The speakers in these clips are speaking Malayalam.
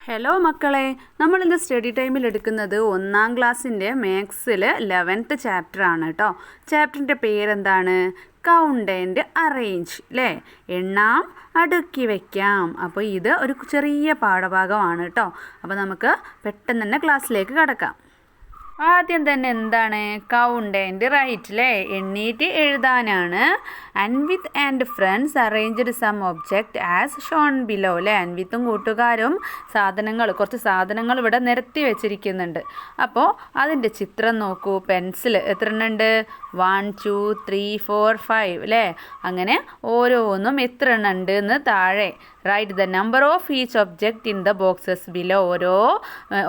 ഹലോ മക്കളെ, നമ്മളിന്ന് സ്റ്റഡി ടൈമിൽ എടുക്കുന്നത് 1ാം ക്ലാസ്സിൻ്റെ മാത്സിൽ 11th ചാപ്റ്റർ ആണ് കേട്ടോ. ചാപ്റ്ററിൻ്റെ പേരെന്താണ്? കൗണ്ട് ആൻഡ് അറേഞ്ച് അല്ലേ? എണ്ണാം, അടുക്കി വയ്ക്കാം. അപ്പോൾ ഇത് ഒരു ചെറിയ പാഠഭാഗമാണ് കേട്ടോ. അപ്പോൾ നമുക്ക് പെട്ടെന്ന് തന്നെ ക്ലാസ്സിലേക്ക് കടക്കാം. ആദ്യം തന്നെ എന്താണ്? കൗണ്ട് ആൻഡ് റൈറ്റ് അല്ലേ? എണ്ണീറ്റ് എഴുതാനാണ്. Anvith and friends arranged some object as shown below അല്ലേ? അൻവിത്തും കൂട്ടുകാരും കുറച്ച് സാധനങ്ങൾ ഇവിടെ നിരത്തി വെച്ചിരിക്കുന്നുണ്ട്. അപ്പോൾ അതിൻ്റെ ചിത്രം നോക്കൂ. പെൻസിൽ എത്ര എണ്ണം ഉണ്ട്? 1 2 3 4 5 അല്ലേ? അങ്ങനെ ഓരോന്നും എത്ര എണ്ണം ഉണ്ട് എന്ന് താഴെ right the number of each object in the boxes below. ഓരോ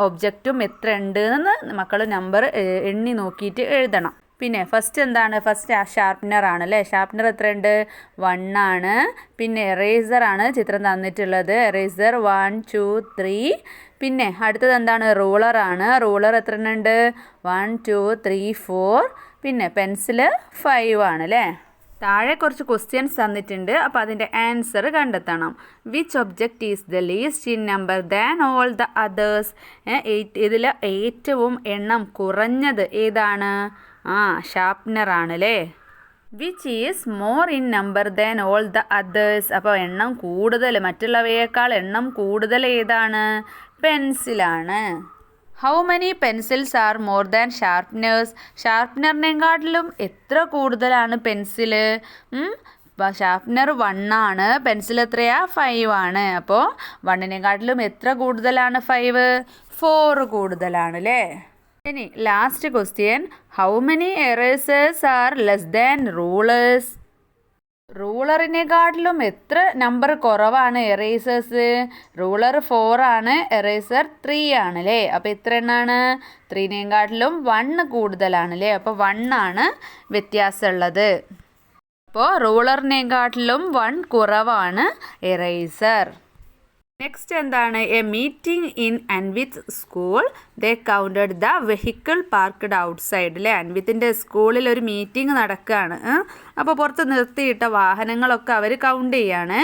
ഒബ്ജക്റ്റും എത്ര ഉണ്ട് എന്ന് മക്കൾ നമ്പർ എണ്ണി നോക്കിയിട്ട് എഴുതണം. പിന്നെ ഫസ്റ്റ് എന്താണ്? ഫസ്റ്റ് ഷാർപ്നർ ആണ് അല്ലേ? ഷാർപ്നർ എത്ര ഉണ്ട്? 1 ആണ്. പിന്നെ എറേസർ ആണ് ചിത്രം തന്നിട്ടുള്ളത്. എറേസർ 1 2 3. പിന്നെ അടുത്തത് എന്താണ്? റൂളർ ആണ്. റൂളർ എത്ര എണ്ണം ഉണ്ട്? 1 2 3 4. പിന്നെ പെൻസിൽ 5 ആണ് അല്ലേ? താഴെ കുറച്ച് ക്വസ്റ്റ്യൻസ് തന്നിട്ടുണ്ട്. അപ്പോൾ അതിൻ്റെ ആൻസർ കണ്ടെത്തണം. Which object is the least in number than all the others? ഇതിൽ ഏറ്റവും എണ്ണം കുറഞ്ഞത് ഏതാണ്? ഷാർപ്നർ ആണ് അല്ലേ? Which is more in number than all the others? അപ്പോൾ എണ്ണം കൂടുതൽ, മറ്റുള്ളവയേക്കാൾ എണ്ണം കൂടുതൽ ഏതാണ്? പെൻസിലാണ്. How many pencils are more than sharpeners? ഷാർപ്നറിനെക്കാട്ടിലും എത്ര കൂടുതലാണ് പെൻസില്? ഷാർപ്നർ 1 ആണ്. പെൻസിൽ എത്രയാ? 5 ആണ്. അപ്പോൾ 1നെക്കാട്ടിലും എത്ര കൂടുതലാണ്? 5 4 കൂടുതലാണ് അല്ലേ? ഇനി last question. How many erasers are less than rulers? റൂളറിനെക്കാട്ടിലും എത്ര നമ്പർ കുറവാണ് എറേസേഴ്സ്? റൂളർ 4 ആണ്, എറേസർ 3 ആണ് അല്ലേ? അപ്പോൾ എത്ര എണ്ണമാണ്? 3നെക്കാട്ടിലും 1 കൂടുതലാണ് അല്ലേ? അപ്പോൾ 1 ആണ് വ്യത്യാസമുള്ളത്. അപ്പോൾ റൂളറിനെക്കാട്ടിലും 1 കുറവാണ് എറേസർ. നെക്സ്റ്റ് എന്താണ്? A meeting in Anvith school. They counted the vehicle parked outside അല്ലേ? അൻവിത്തിൻ്റെ സ്കൂളിൽ ഒരു മീറ്റിംഗ് നടക്കുകയാണ്. അപ്പോൾ പുറത്ത് നിർത്തിയിട്ട വാഹനങ്ങളൊക്കെ അവർ കൗണ്ട് ചെയ്യാണ്.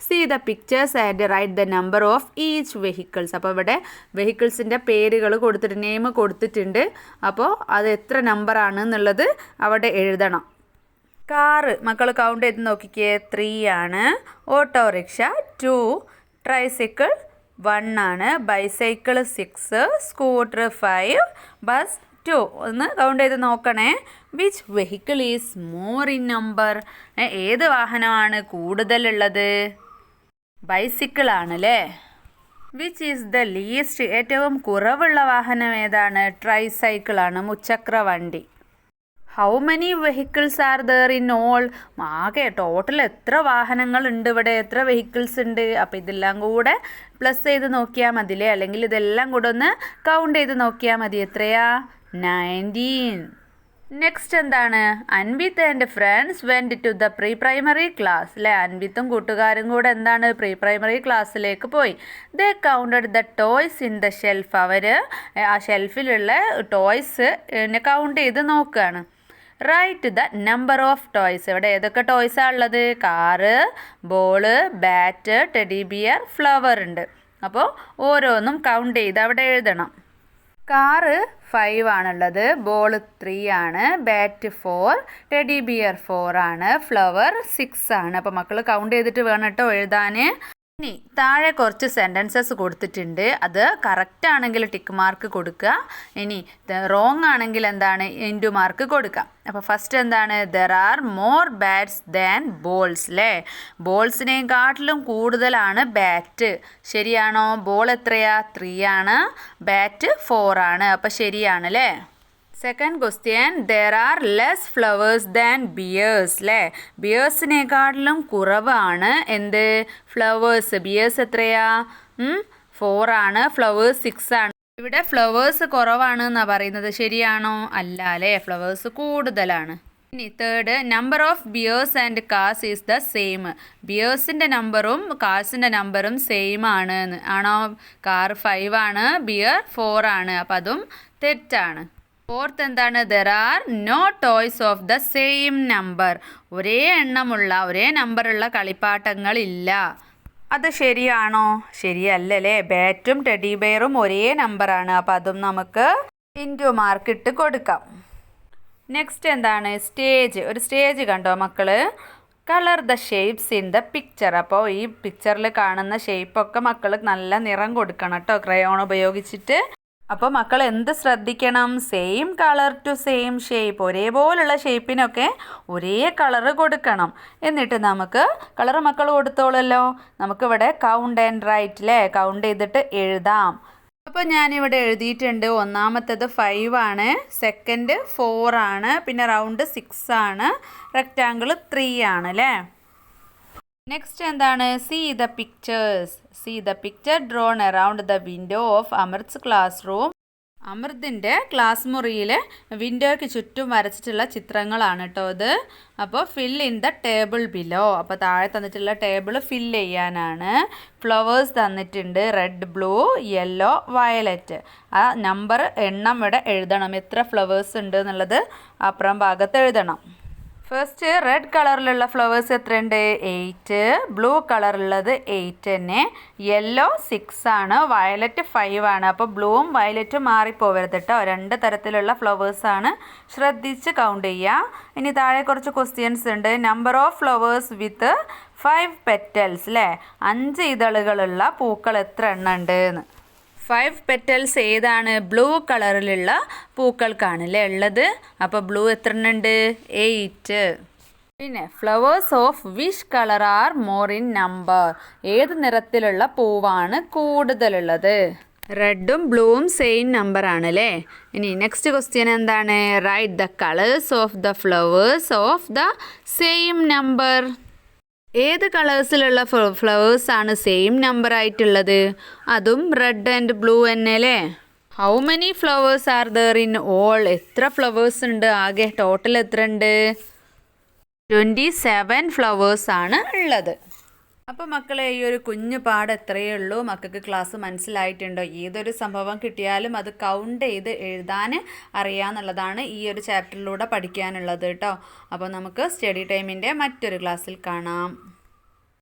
See the pictures and write the number of each vehicles. അപ്പോൾ ഇവിടെ വെഹിക്കിൾസിൻ്റെ പേരുകൾ കൊടുത്തിട്ട് നെയിം കൊടുത്തിട്ടുണ്ട്. അപ്പോൾ അത് എത്ര നമ്പറാണ് എന്നുള്ളത് അവിടെ എഴുതണം. കാറ് മക്കൾ കൗണ്ട് ചെയ്ത് നോക്കിക്കേ. 3 ആണ്. ഓട്ടോറിക്ഷ 2. ട്രൈസൈക്കിൾ 1 ആണ്. ബൈസൈക്കിൾ 6. സ്കൂട്ടർ 5. ബസ് 2. ഒന്ന് കൗണ്ട് ചെയ്ത് നോക്കണേ. Which vehicle is more in number? ഏത് വാഹനമാണ് കൂടുതലുള്ളത്? ബൈസിക്കിൾ ആണല്ലേ? Which is the least? ഏറ്റവും കുറവുള്ള വാഹനം ഏതാണ്? ട്രൈസൈക്കിൾ ആണ്, മുച്ചക്ര വണ്ടി. How many vehicles are there in all? ആകെ ടോട്ടൽ എത്ര വാഹനങ്ങൾ ഉണ്ട് ഇവിടെ? എത്ര വെഹിക്കിൾസ് ഉണ്ട്? അപ്പോൾ ഇതെല്ലാം കൂടെ പ്ലസ് ചെയ്ത് നോക്കിയാൽ മതിയല്ലേ? അല്ലെങ്കിൽ ഇതെല്ലാം കൂടെ ഒന്ന് കൗണ്ട് ചെയ്ത് നോക്കിയാൽ മതി. എത്രയാ? 19. നെക്സ്റ്റ് എന്താണ്? Anvith and friends went to the pre primary class അല്ലേ? അൻവിത്തും കൂട്ടുകാരും കൂടെ എന്താണ്? പ്രീ പ്രൈമറി ക്ലാസ്സിലേക്ക് പോയി. They counted the toys in the shelf. അവർ ആ ഷെൽഫിലുള്ള ടോയ്സ് കൗണ്ട് ചെയ്ത് നോക്കുകയാണ്. Write the number of toys. ഇവിടെ ഏതൊക്കെ ടോയ്സാണ് ഉള്ളത്? Car, ball, bat, teddy bear, flower ഉണ്ട്. അപ്പോൾ ഓരോന്നും കൗണ്ട് ചെയ്ത് അവിടെ എഴുതണം. കാറ് 5 ആണുള്ളത്, ബോൾ 3 ആണ്, ബാറ്റ് 4, ടെഡി ബിയർ 4 ആണ്, ഫ്ലവർ 6 ആണ്. അപ്പോൾ മക്കൾ കൗണ്ട് ചെയ്തിട്ട് വേണം കേട്ടോ എഴുതാൻ. ഇനി താഴെ കുറച്ച് സെൻറ്റൻസസ് കൊടുത്തിട്ടുണ്ട്. അത് കറക്റ്റ് ആണെങ്കിൽ ടിക്ക് മാർക്ക് കൊടുക്കുക. ഇനി റോങ് ആണെങ്കിൽ എന്താണ്? ഇൻറ്റു മാർക്ക് കൊടുക്കുക. അപ്പോൾ ഫസ്റ്റ് എന്താണ്? There are more bats than balls അല്ലേ? ബോൾസിനെക്കാട്ടിലും കൂടുതലാണ് ബാറ്റ്. ശരിയാണോ? ബോൾ എത്രയാ? 3 ആണ്. ബാറ്റ് 4 ആണ്. അപ്പോൾ ശരിയാണ് അല്ലേ? Second question. There are less flowers than bears അല്ലേ? ബിയേഴ്സിനെക്കാട്ടിലും കുറവാണ് എന്ത്? ഫ്ലവേഴ്സ്. ബിയേഴ്സ് എത്രയാ? 4 ആണ്. ഫ്ലവേഴ്സ് 6 ആണ്. ഇവിടെ ഫ്ലവേഴ്സ് കുറവാണ് എന്നാണ് പറയുന്നത്. ശരിയാണോ? അല്ല അല്ലേ? ഫ്ലവേഴ്സ് കൂടുതലാണ്. ഇനി third. Number of bears and cars is the same. ബിയേഴ്സിൻ്റെ നമ്പറും കാർസിൻ്റെ നമ്പറും സെയിം ആണ്. ആണോ? കാർ 5 ആണ്, ബിയർ 4 ആണ്. അപ്പം അതും തെറ്റാണ്. ഫോർത്ത് എന്താണ്? There are no toys of the same number. ഒരേ നമ്പറുള്ള കളിപ്പാട്ടങ്ങളില്ല. അത് ശരിയാണോ? ശരിയല്ലല്ലേ. ബാറ്റും ടെഡി ബെയറും ഒരേ നമ്പറാണ്. അപ്പോൾ അതും നമുക്ക് ഇൻറ്റു മാർക്ക് ഇട്ട് കൊടുക്കാം. നെക്സ്റ്റ് എന്താണ്? സ്റ്റേജ്. ഒരു സ്റ്റേജ് കണ്ടോ മക്കൾ? Colour the shapes in the picture. അപ്പോൾ ഈ പിക്ചറിൽ കാണുന്ന ഷേപ്പൊക്കെ മക്കൾ നല്ല നിറം കൊടുക്കണം കേട്ടോ, ക്രയോൺ ഉപയോഗിച്ചിട്ട്. അപ്പോൾ മക്കൾ എന്ത് ശ്രദ്ധിക്കണം? Same colour to same shape. ഒരേപോലുള്ള ഷേപ്പിനൊക്കെ ഒരേ കളറ് കൊടുക്കണം. എന്നിട്ട് നമുക്ക് കളർ മക്കൾ കൊടുത്തോളല്ലോ. നമുക്കിവിടെ കൗണ്ട് ആൻഡ് റൈറ്റ് അല്ലേ, കൗണ്ട് ചെയ്തിട്ട് എഴുതാം. അപ്പോൾ ഞാനിവിടെ എഴുതിയിട്ടുണ്ട്. ഒന്നാമത്തേത് 5 ആണ്, സെക്കൻഡ് 4 ആണ്, പിന്നെ റൗണ്ട് 6 ആണ്, റെക്റ്റാങ്കിൾ 3 ആണ് അല്ലേ. നെക്സ്റ്റ് എന്താണ്? See the pictures. See the picture drawn around the window of Amrit's class room. അമൃതിൻ്റെ ക്ലാസ് മുറിയിൽ വിൻഡോയ്ക്ക് ചുറ്റും വരച്ചിട്ടുള്ള ചിത്രങ്ങളാണ് കേട്ടോ ഇത്. അപ്പോൾ fill in the table below. അപ്പോൾ താഴെ തന്നിട്ടുള്ള ടേബിൾ ഫില്ല് ചെയ്യാനാണ്. ഫ്ലവേഴ്സ് തന്നിട്ടുണ്ട്, റെഡ്, ബ്ലൂ, യെല്ലോ, വയലറ്റ്. ആ നമ്പർ എണ്ണം ഇവിടെ എഴുതണം. എത്ര ഫ്ലവേഴ്സ് ഉണ്ട് എന്നുള്ളത് അപ്പുറം ഭാഗത്ത് എഴുതണം. ഫസ്റ്റ് റെഡ് കളറിലുള്ള ഫ്ലവേഴ്സ് എത്രയുണ്ട്? 8. ബ്ലൂ കളറുള്ളത് 8 തന്നെ. യെല്ലോ 6 ആണ്, വയലറ്റ് 5 ആണ്. അപ്പോൾ ബ്ലൂവും വയലറ്റും മാറിപ്പോവരുത് കേട്ടോ. 2 തരത്തിലുള്ള ഫ്ലവേഴ്സാണ്, ശ്രദ്ധിച്ച് കൗണ്ട് ചെയ്യുക. ഇനി താഴെ കുറച്ച് ക്വസ്റ്റ്യൻസ് ഉണ്ട്. Number of flowers with 5 petals അല്ലേ, 5 ഇതളുകളുള്ള പൂക്കൾ എത്ര എണ്ണം ഉണ്ട് എന്ന്. 5 പെറ്റൽസ് ഏതാണ്? ബ്ലൂ കളറിലുള്ള പൂക്കൾക്കാണല്ലേ ഉള്ളത്. അപ്പോൾ ബ്ലൂ എത്ര ഉണ്ട്? 8. പിന്നെ flowers of which colour are more in number. ഏത് നിറത്തിലുള്ള പൂവാണ് കൂടുതലുള്ളത്? റെഡും ബ്ലൂവും സെയിം നമ്പർ ആണ് അല്ലേ. ഇനി നെക്സ്റ്റ് ക്വസ്റ്റ്യൻ എന്താണ്? Write the colours of the flowers of the same number. ഏത് കളേഴ്സിലുള്ള ഫ്ലവേഴ്സാണ് സെയിം നമ്പർ ആയിട്ടുള്ളത്? അതും റെഡ് ആൻഡ് ബ്ലൂ തന്നെ അല്ലേ. How many flowers are there in all. എത്ര ഫ്ലവേഴ്സ് ഉണ്ട് ആകെ? ടോട്ടൽ എത്ര ഉണ്ട്? 27 ഫ്ലവേഴ്സാണ് ഉള്ളത്. അപ്പോൾ മക്കളെ, ഈ ഒരു കുഞ്ഞു പാഠം എത്രയേ ഉള്ളൂ. മക്കൾക്ക് ക്ലാസ് മനസ്സിലായിട്ടുണ്ടോ? ഏതൊരു സംഭവം കിട്ടിയാലും അത് കൗണ്ട് ചെയ്ത് എഴുതാൻ അറിയാമെന്നുള്ളതാണ് ഈ ഒരു ചാപ്റ്ററിലൂടെ പഠിക്കാനുള്ളത് കേട്ടോ. അപ്പോൾ നമുക്ക് സ്റ്റഡി ടൈമിൻ്റെ മറ്റൊരു ക്ലാസ്സിൽ കാണാം.